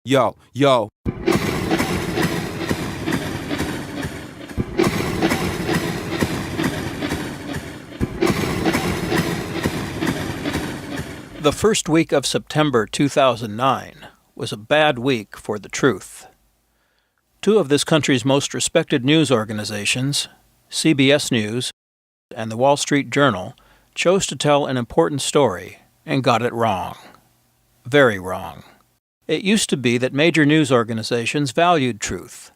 Yo, yo. The first week of September 2009 was a bad week for the truth. Two of this country's most respected news organizations, CBS News and the Wall Street Journal, chose to tell an important story and got it wrong. Very wrong. It used to be that major news organizations valued truth.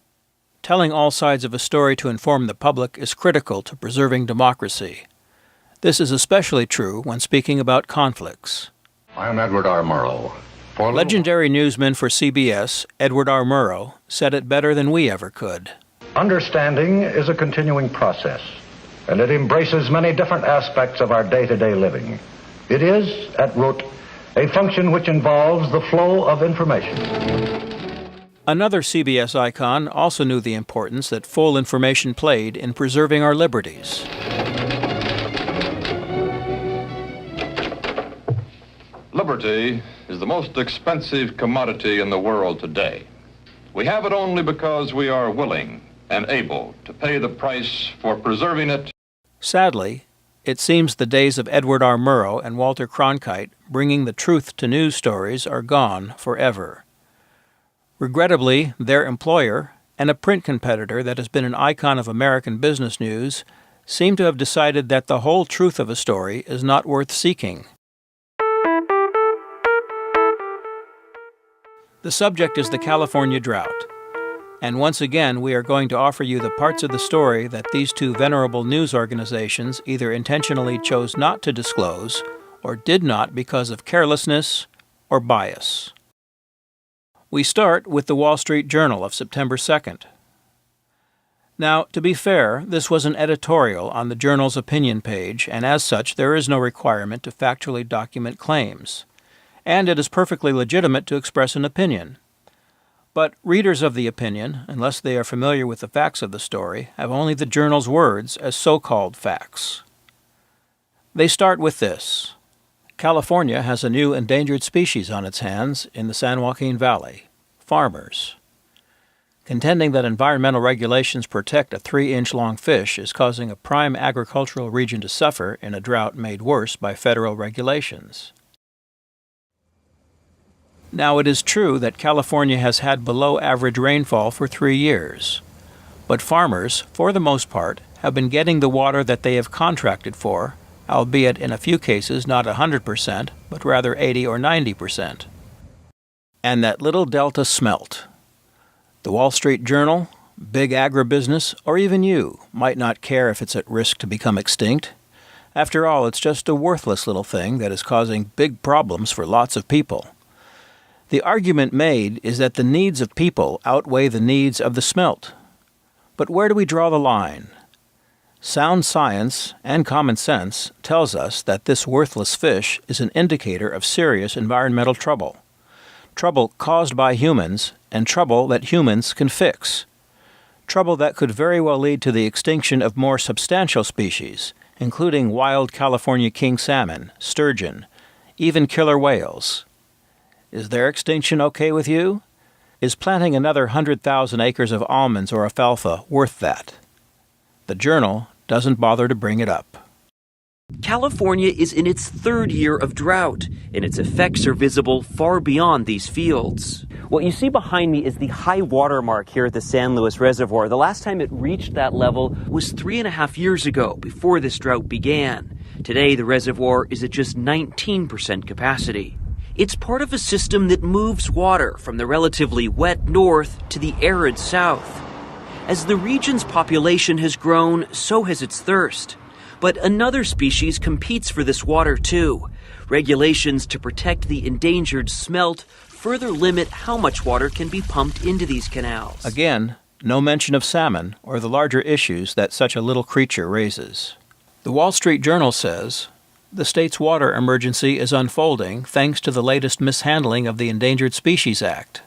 Telling all sides of a story to inform the public is critical to preserving democracy. This is especially true when speaking about conflicts. I am Edward R. Murrow. Legendary newsman for CBS, Edward R. Murrow, said it better than we ever could. Understanding is a continuing process, and it embraces many different aspects of our day-to-day living. It is, at root, a function which involves the flow of information. Another CBS icon also knew the importance that full information played in preserving our liberties. Liberty is the most expensive commodity in the world today. We have it only because we are willing and able to pay the price for preserving it. Sadly, it seems the days of Edward R. Murrow and Walter Cronkite bringing the truth to news stories are gone forever. Regrettably, their employer, and a print competitor that has been an icon of American business news, seem to have decided that the whole truth of a story is not worth seeking. The subject is the California drought. And once again, we are going to offer you the parts of the story that these two venerable news organizations either intentionally chose not to disclose or did not because of carelessness or bias. We start with the Wall Street Journal of September 2nd. Now, to be fair, this was an editorial on the Journal's opinion page, and as such, there is no requirement to factually document claims. And it is perfectly legitimate to express an opinion. But readers of the opinion, unless they are familiar with the facts of the story, have only the Journal's words as so-called facts. They start with this. California has a new endangered species on its hands in the San Joaquin Valley, farmers. Contending that environmental regulations protect a 3-inch-long fish is causing a prime agricultural region to suffer in a drought made worse by federal regulations. Now, it is true that California has had below-average rainfall for 3 years, but farmers, for the most part, have been getting the water that they have contracted for, albeit in a few cases not 100%, but rather 80 or 90%. And that little delta smelt. The Wall Street Journal, big agribusiness, or even you might not care if it's at risk to become extinct. After all, it's just a worthless little thing that is causing big problems for lots of people. The argument made is that the needs of people outweigh the needs of the smelt. But where do we draw the line? Sound science and common sense tells us that this worthless fish is an indicator of serious environmental trouble. Trouble caused by humans and trouble that humans can fix. Trouble that could very well lead to the extinction of more substantial species, including wild California king salmon, sturgeon, even killer whales. Is their extinction okay with you? Is planting another 100,000 acres of almonds or alfalfa worth that? The Journal doesn't bother to bring it up. California is in its 3rd year of drought, and its effects are visible far beyond these fields. What you see behind me is the high water mark here at the San Luis Reservoir. The last time it reached that level was 3.5 years ago, before this drought began. Today, the reservoir is at just 19% capacity. It's part of a system that moves water from the relatively wet north to the arid south. As the region's population has grown, so has its thirst. But another species competes for this water too. Regulations to protect the endangered smelt further limit how much water can be pumped into these canals. Again, no mention of salmon or the larger issues that such a little creature raises. The Wall Street Journal says, the state's water emergency is unfolding thanks to the latest mishandling of the Endangered Species Act.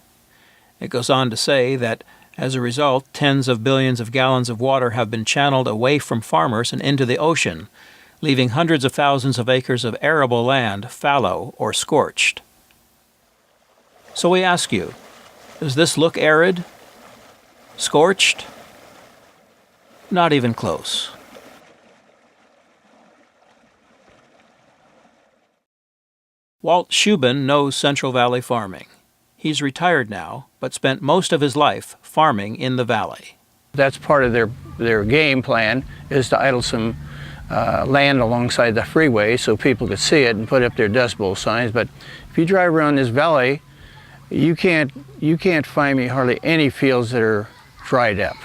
It goes on to say that, as a result, tens of billions of gallons of water have been channeled away from farmers and into the ocean, leaving hundreds of thousands of acres of arable land fallow or scorched. So we ask you, Does this look arid? Scorched? Not even close. Walt Shubin knows Central Valley farming. He's retired now, but spent most of his life farming in the valley. That's part of their game plan, is to idle some land alongside the freeway so people could see it and put up their Dust Bowl signs. But if you drive around this valley, you can't find me hardly any fields that are dried up.